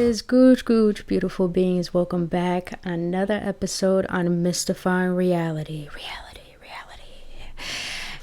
is Gooch, beautiful beings. Welcome back. Another episode on Mystifying Reality.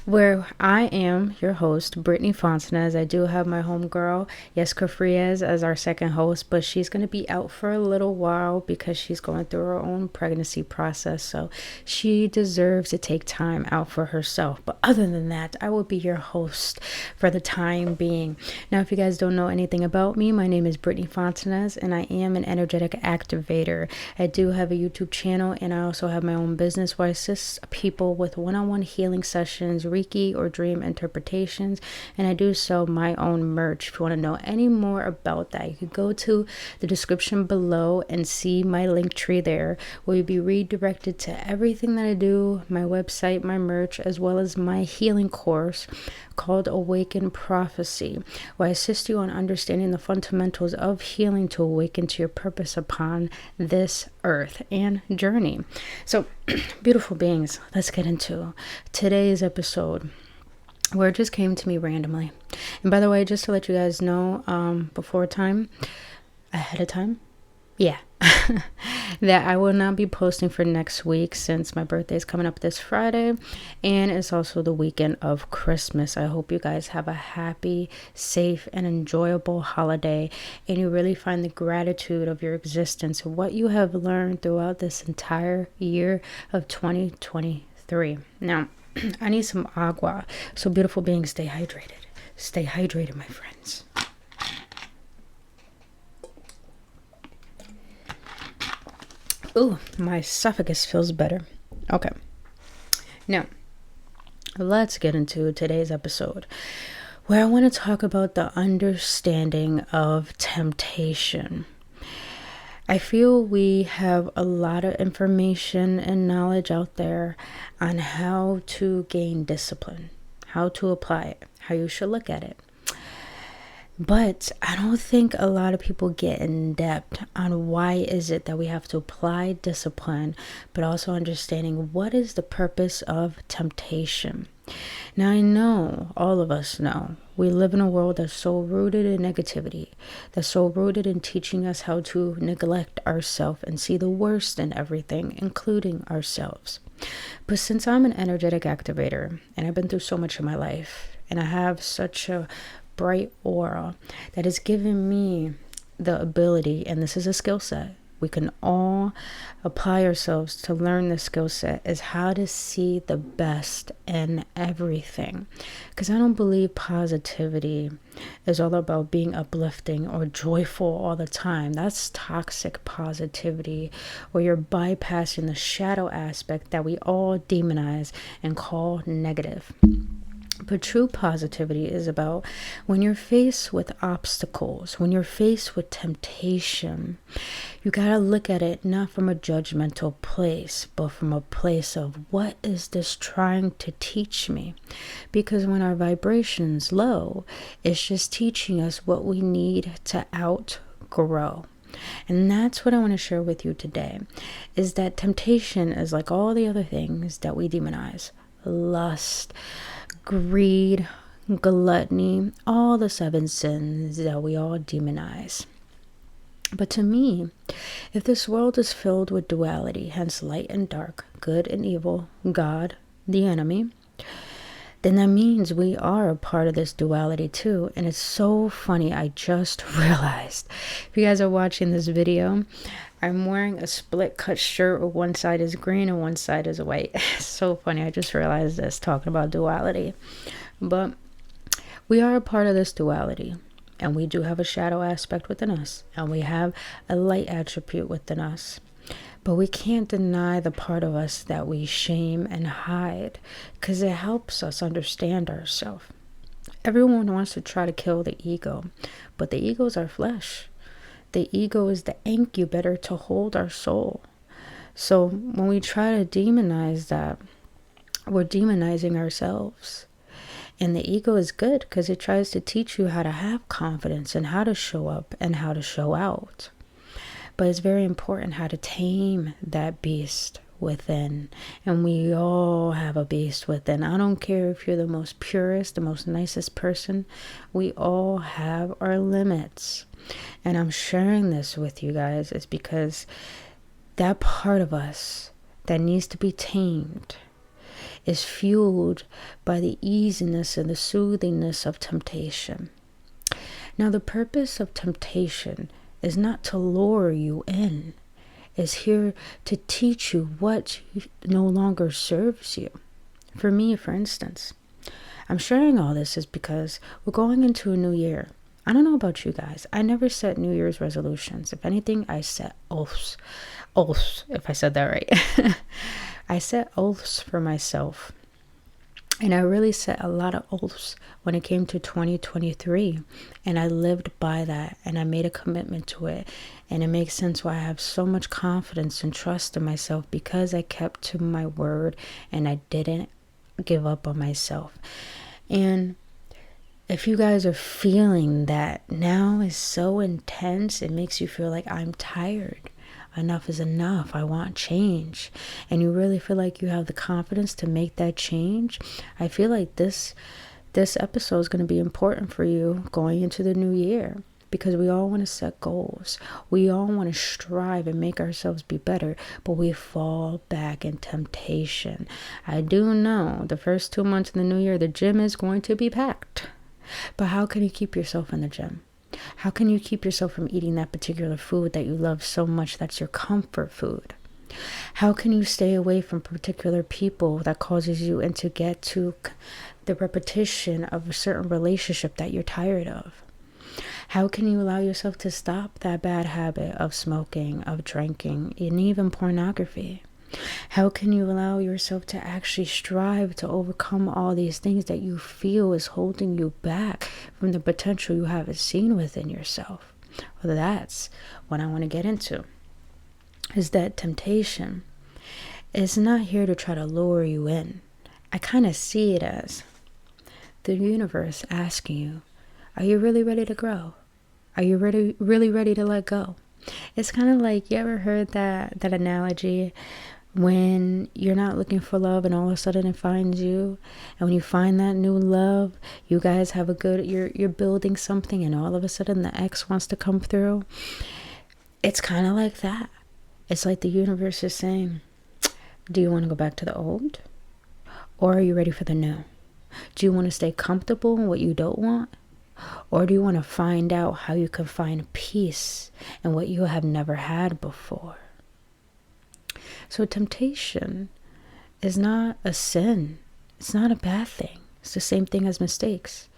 Where I am your host, Brittany Fontanez. I do have my homegirl, Yeska Frias, as our second host, but she's going to be out for a little while because she's going through her own pregnancy process. So she deserves to take time out for herself. But other than that, I will be your host for the time being. Now, if you guys don't know anything about me, my name is Brittany Fontanez, and I am an energetic activator. I do have a YouTube channel, and I also have my own business where I assist people with one-on-one healing sessions, Reiki or dream interpretations, and I do sell my own merch. If you want to know any more about that, you can go to the description below and see my link tree there, where you'll be redirected to everything that I do, my website, my merch, as well as my healing course called Awaken Prophecy, where I assist you on understanding the fundamentals of healing to awaken to your purpose upon this earth and journey. So beautiful beings, let's get into today's episode, where it just came to me randomly. And by the way, just to let you guys know, ahead of time, that I will not be posting for next week, since my birthday is coming up this Friday and it's also the weekend of Christmas. I hope you guys have a happy, safe, and enjoyable holiday, and you really find the gratitude of your existence, what you have learned throughout this entire year of 2023. Now, I need some agua. So beautiful beings, stay hydrated. Stay hydrated, my friends. Ooh, my esophagus feels better. Okay. Now, let's get into today's episode, where I want to talk about the understanding of temptation. I feel we have a lot of information and knowledge out there on how to gain discipline, how to apply it, how you should look at it. But I don't think a lot of people get in depth on why is it that we have to apply discipline, but also understanding what is the purpose of temptation. Now, I know, all of us know, we live in a world that's so rooted in negativity, that's so rooted in teaching us how to neglect ourselves and see the worst in everything, including ourselves. But since I'm an energetic activator, and I've been through so much in my life, and I have such a bright aura that has given me the ability, and this is a skill set we can all apply ourselves to learn, the skill set is how to see the best in everything. Because I don't believe positivity is all about being uplifting or joyful all the time. That's toxic positivity, where you're bypassing the shadow aspect that we all demonize and call negative. But true positivity is about when you're faced with obstacles, when you're faced with temptation, you got to look at it not from a judgmental place, but from a place of what is this trying to teach me? Because when our vibration's low, it's just teaching us what we need to outgrow. And that's what I want to share with you today, is that temptation is like all the other things that we demonize. Lust, greed, gluttony, all the 7 sins that we all demonize. But to me, if this world is filled with duality, hence light and dark, good and evil, God, the enemy, then that means we are a part of this duality too. And it's so funny, I just realized, if you guys are watching this video, I'm wearing a split cut shirt where one side is green and one side is white. It's so funny, I just realized this, talking about duality. But we are a part of this duality, and we do have a shadow aspect within us, and we have a light attribute within us. But we can't deny the part of us that we shame and hide, because it helps us understand ourselves. Everyone wants to try to kill the ego, but the ego is our flesh. The ego is the incubator to hold our soul. So when we try to demonize that, we're demonizing ourselves. And the ego is good because it tries to teach you how to have confidence and how to show up and how to show out. But it's very important how to tame that beast within, and we all have a beast within. I don't care if you're the most purest, the most nicest person, we all have our limits. And I'm sharing this with you guys is because that part of us that needs to be tamed is fueled by the easiness and the soothingness of temptation. Now, the purpose of temptation is not to lure you in. Is here to teach you what no longer serves you. For me, for instance, I'm sharing all this is because we're going into a new year. I don't know about you guys. I never set New Year's resolutions. If anything, I set oaths. Oaths, if I said that right. I set oaths for myself. And I really set a lot of oaths when it came to 2023. And I lived by that. And I made a commitment to it. And it makes sense why I have so much confidence and trust in myself, because I kept to my word and I didn't give up on myself. And if you guys are feeling that now is so intense, it makes you feel like I'm tired. Enough is enough. I want change. And you really feel like you have the confidence to make that change. I feel like this episode is going to be important for you going into the new year, because we all want to set goals. We all want to strive and make ourselves be better, but we fall back in temptation. I do know the first 2 months in the new year, the gym is going to be packed. But how can you keep yourself in the gym? How can you keep yourself from eating that particular food that you love so much that's your comfort food? How can you stay away from particular people that causes you and to get to the repetition of a certain relationship that you're tired of? How can you allow yourself to stop that bad habit of smoking, of drinking, and even pornography? How can you allow yourself to actually strive to overcome all these things that you feel is holding you back from the potential you haven't seen within yourself? Well, that's what I want to get into, is that temptation is not here to try to lure you in. I kind of see it as the universe asking you, are you really ready to grow? Are you really ready to let go? It's kind of like, you ever heard that analogy when you're not looking for love and all of a sudden it finds you, and when you find that new love, you guys have a good, you're building something, and all of a sudden the ex wants to come through. It's kind of like that. It's like the universe is saying, do you want to go back to the old, or are you ready for the new? Do you want to stay comfortable in what you don't want, or do you want to find out how you can find peace in what you have never had before? So temptation is not a sin. It's not a bad thing. It's the same thing as mistakes.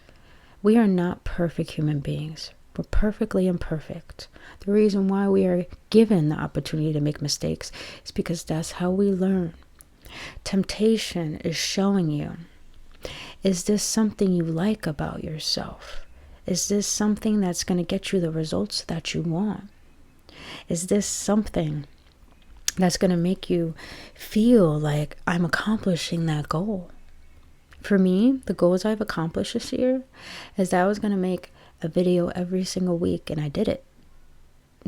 We are not perfect human beings. We're perfectly imperfect. The reason why we are given the opportunity to make mistakes is because that's how we learn. Temptation is showing you, is this something you like about yourself? Is this something that's going to get you the results that you want? Is this something that's going to make you feel like I'm accomplishing that goal? For me, the goals I've accomplished this year is that I was going to make a video every single week, and I did it.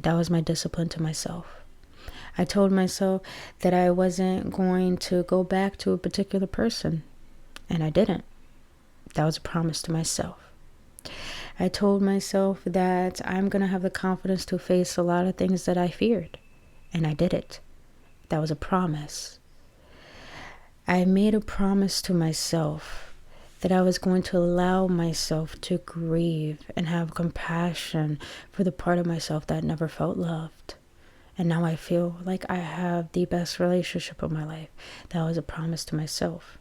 That was my discipline to myself. I told myself that I wasn't going to go back to a particular person, and I didn't. That was a promise to myself. I told myself that I'm going to have the confidence to face a lot of things that I feared, and I did it. That was a promise. I made a promise to myself that I was going to allow myself to grieve and have compassion for the part of myself that never felt loved. And now I feel like I have the best relationship of my life. That was a promise to myself.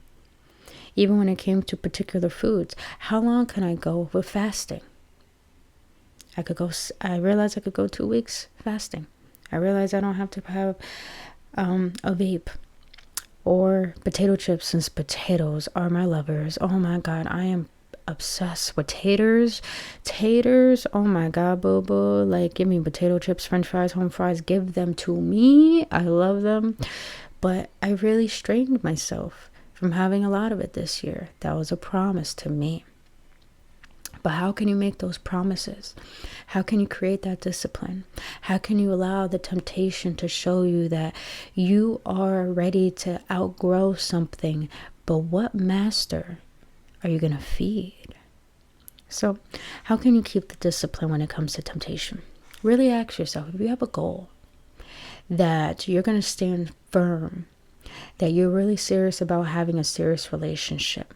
Even when it came to particular foods, how long can I go with fasting? I realized I could go 2 weeks fasting. I realized I don't have to have a vape or potato chips, since potatoes are my lovers. Oh my God, I am obsessed with taters. Oh my God, boo boo. Like, give me potato chips, french fries, home fries, give them to me. I love them. But I really strained myself from having a lot of it this year. That was a promise to me. But how can you make those promises? How can you create that discipline? How can you allow the temptation to show you that you are ready to outgrow something, but what master are you going to feed? So how can you keep the discipline when it comes to temptation? Really ask yourself, if you have a goal that you're going to stand firm, that you're really serious about having a serious relationship,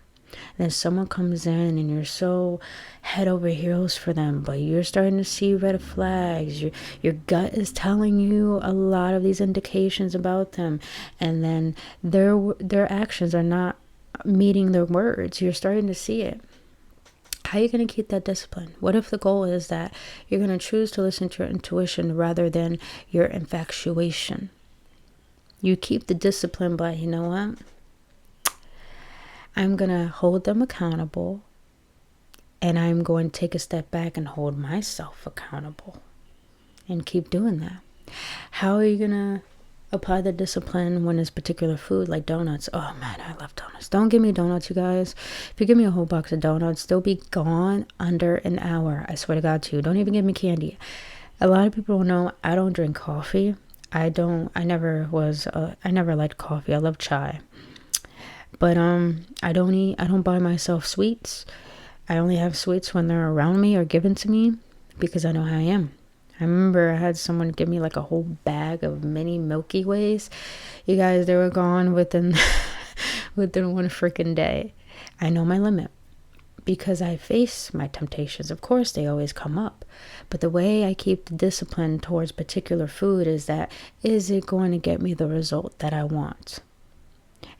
then someone comes in and you're so head over heels for them, but you're starting to see red flags. Your gut is telling you a lot of these indications about them, and then their actions are not meeting their words. You're starting to see it. How are you going to keep that discipline? What if the goal is that you're going to choose to listen to your intuition rather than your infatuation? You keep the discipline by, you know what? I'm going to hold them accountable, and I'm going to take a step back and hold myself accountable and keep doing that. How are you going to apply the discipline when it's particular food like donuts? Oh man, I love donuts. Don't give me donuts, you guys. If you give me a whole box of donuts, they'll be gone under an hour. I swear to God to you. Don't even give me candy. A lot of people don't know I don't drink coffee. I never liked coffee. I love chai. But I don't buy myself sweets. I only have sweets when they're around me or given to me because I know how I am. I remember I had someone give me like a whole bag of mini Milky Ways. You guys, they were gone within one freaking day. I know my limit because I face my temptations. Of course, they always come up. But the way I keep the discipline towards particular food is that, is it going to get me the result that I want?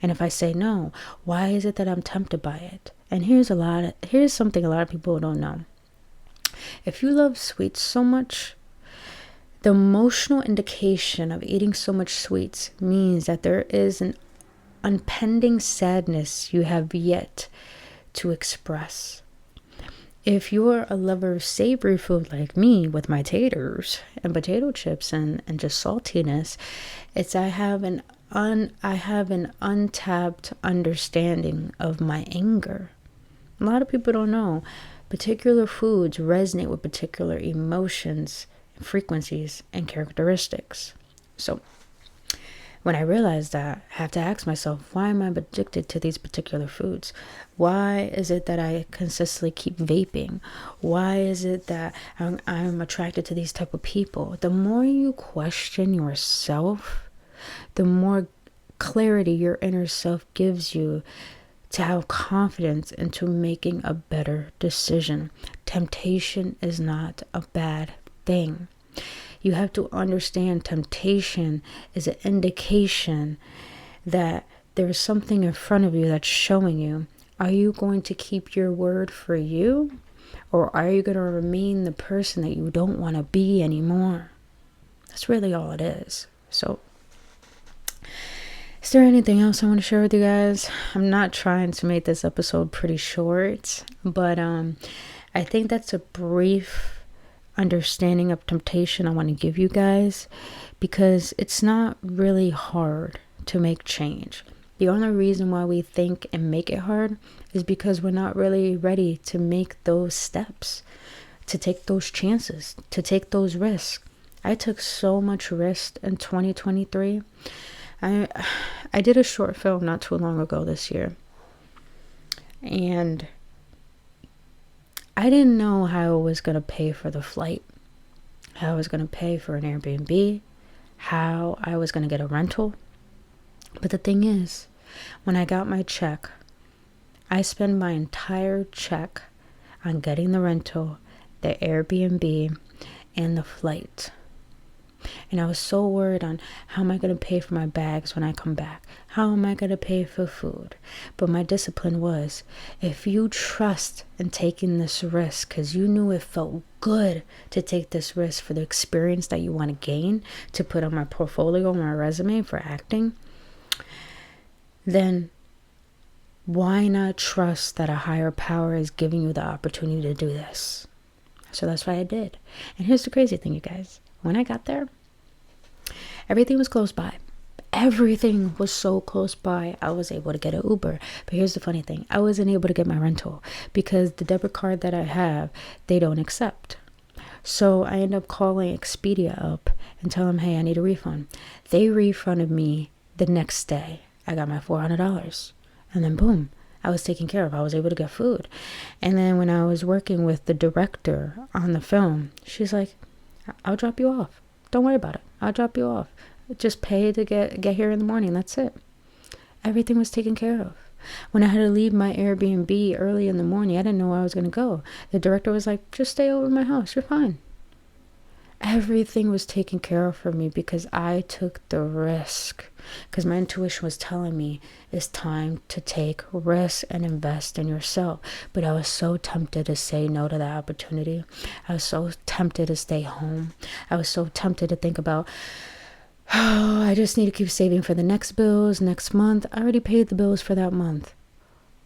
And if I say no, why is it that I'm tempted by it? And here's something a lot of people don't know. If you love sweets so much, the emotional indication of eating so much sweets means that there is an impending sadness you have yet to express. If you're a lover of savory food like me, with my taters and potato chips and just saltiness, it's I have an untapped understanding of my anger. A lot of people don't know particular foods resonate with particular emotions, frequencies, and characteristics. So when I realized that, I have to ask myself, why am I addicted to these particular foods? Why is it that I consistently keep vaping? Why is it that I'm attracted to these type of people? The more you question yourself, the more clarity your inner self gives you to have confidence into making a better decision. Temptation is not a bad thing. You have to understand temptation is an indication that there is something in front of you that's showing you, are you going to keep your word for you? Or are you going to remain the person that you don't want to be anymore? That's really all it is. So, is there anything else I want to share with you guys? I'm not trying to make this episode pretty short, but I think that's a brief understanding of temptation I want to give you guys, because it's not really hard to make change. The only reason why we think and make it hard is because we're not really ready to make those steps, to take those chances, to take those risks. I took so much risk in 2023. I did a short film not too long ago this year, and I didn't know how I was going to pay for the flight, how I was going to pay for an Airbnb, how I was going to get a rental. But the thing is, when I got my check, I spent my entire check on getting the rental, the Airbnb, and the flight. And I was so worried on, how am I going to pay for my bags when I come back? How am I going to pay for food? But my discipline was, if you trust in taking this risk, because you knew it felt good to take this risk for the experience that you want to gain, to put on my portfolio, my resume for acting, then why not trust that a higher power is giving you the opportunity to do this? So that's what I did. And here's the crazy thing, you guys. When I got there, everything was close by. Everything was so close by. I was able to get an Uber. But here's the funny thing. I wasn't able to get my rental because the debit card that I have, they don't accept. So I end up calling Expedia up and tell them, hey, I need a refund. They refunded me the next day. I got my $400. And then boom, I was taken care of. I was able to get food. And then when I was working with the director on the film, she's like, I'll drop you off. Don't worry about it. I'll drop you off. Just pay to get here in the morning. That's it. Everything was taken care of. When I had to leave my Airbnb early in the morning, I didn't know where I was going to go. The director was like, just stay over at my house. You're fine. Everything was taken care of for me because I took the risk. Because my intuition was telling me it's time to take risks and invest in yourself. But I was so tempted to say no to that opportunity. I was so tempted to stay home. I was so tempted to think about, oh, I just need to keep saving for the next bills, next month. I already paid the bills for that month.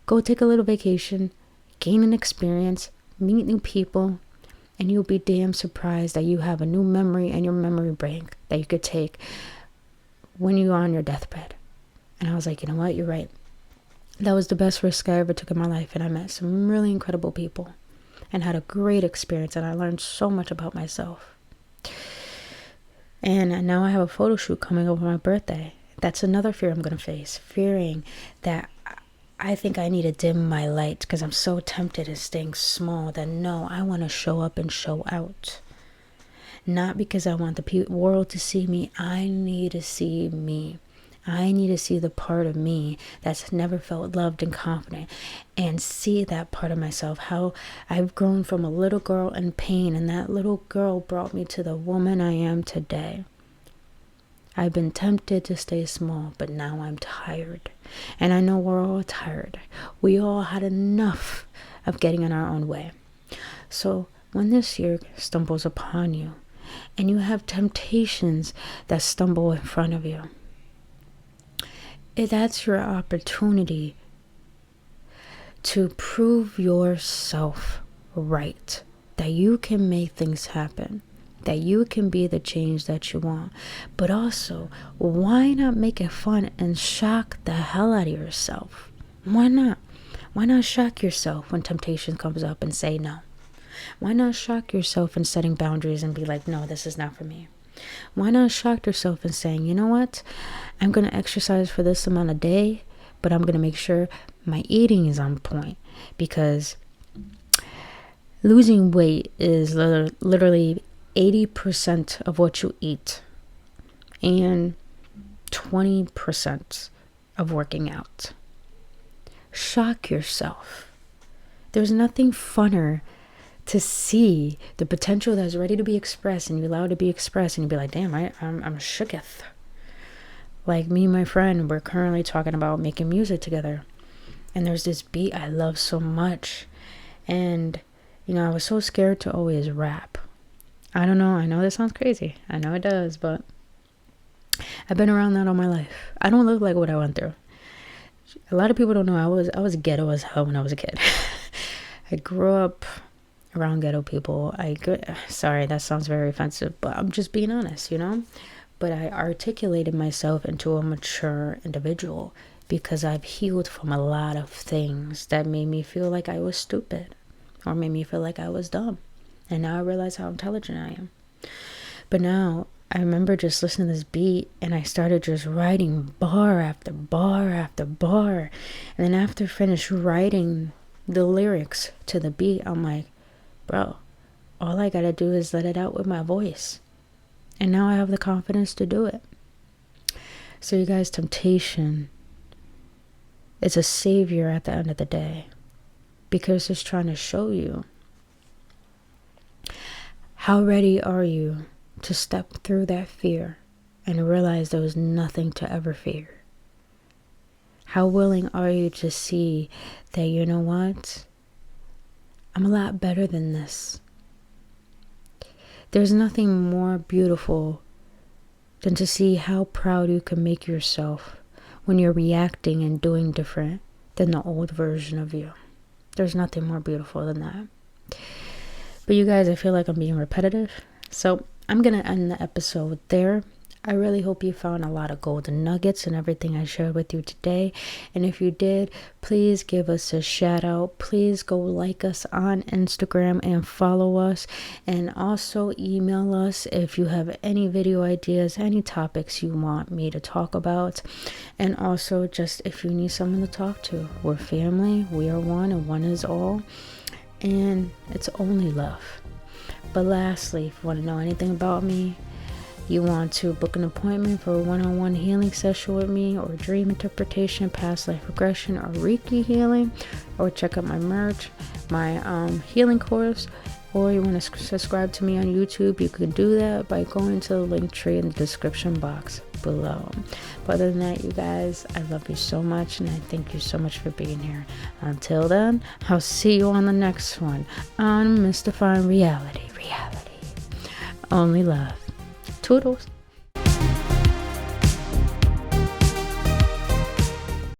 Go take a little vacation, gain an experience, meet new people, and you'll be damn surprised that you have a new memory in your memory bank that you could take when you're on your deathbed. And I was like, you know what? You're right. That was the best risk I ever took in my life. And I met some really incredible people and had a great experience. And I learned so much about myself. And now I have a photo shoot coming over my birthday. That's another fear I'm going to face. Fearing that I think I need to dim my light because I'm so tempted in staying small that no, I want to show up and show out. Not because I want the world to see me. I need to see me. I need to see the part of me that's never felt loved and confident and see that part of myself, how I've grown from a little girl in pain, and that little girl brought me to the woman I am today. I've been tempted to stay small, but now I'm tired. And I know we're all tired. We all had enough of getting in our own way. So when this year stumbles upon you and you have temptations that stumble in front of you, that's your opportunity to prove yourself right, that you can make things happen, that you can be the change that you want. But also, why not make it fun and shock the hell out of yourself? Why not? Why not shock yourself when temptation comes up and say no? Why not shock yourself in setting boundaries and be like, no, this is not for me? Why not shock yourself in saying, you know what? I'm going to exercise for this amount of day, but I'm going to make sure my eating is on point, because losing weight is literally 80% of what you eat and 20% of working out. Shock yourself. There's nothing funner to see the potential that's ready to be expressed and you allow it to be expressed, and you be like, damn, I'm shooketh. Like me and my friend, we're currently talking about making music together, and there's this beat I love so much, and I was so scared to always rap. I don't know, I know this sounds crazy, I know it does, but I've been around that all my life. I don't look like what I went through. A lot of people don't know I was ghetto as hell when I was a kid. I grew up around ghetto people. Sorry, that sounds very offensive, but I'm just being honest, But I articulated myself into a mature individual because I've healed from a lot of things that made me feel like I was stupid or made me feel like I was dumb. And now I realize how intelligent I am. But now I remember just listening to this beat, and I started just writing bar after bar after bar. And then after I finished writing the lyrics to the beat, I'm like, bro, all I gotta do is let it out with my voice. And now I have the confidence to do it. So you guys, temptation is a savior at the end of the day, because it's trying to show you, how ready are you to step through that fear and realize there was nothing to ever fear? How willing are you to see that, you know what? I'm a lot better than this. There's nothing more beautiful than to see how proud you can make yourself when you're reacting and doing different than the old version of you. There's nothing more beautiful than that. But you guys, I feel like I'm being repetitive, so I'm going to end the episode there. I really hope you found a lot of golden nuggets in everything I shared with you today. And if you did, please give us a shout out. Please go like us on Instagram and follow us. And also email us if you have any video ideas, any topics you want me to talk about. And also just if you need someone to talk to. We're family, we are one, and one is all. And it's only love. But lastly, if you want to know anything about me, you want to book an appointment for a one-on-one healing session with me, or dream interpretation, past life regression, or Reiki healing, or check out my merch, my healing course, or you want to subscribe to me on YouTube, you can do that by going to the link tree in the description box below. But other than that, you guys, I love you so much, and I thank you so much for being here. Until then, I'll see you on the next one on Mystifying Reality. Only love. Toodles.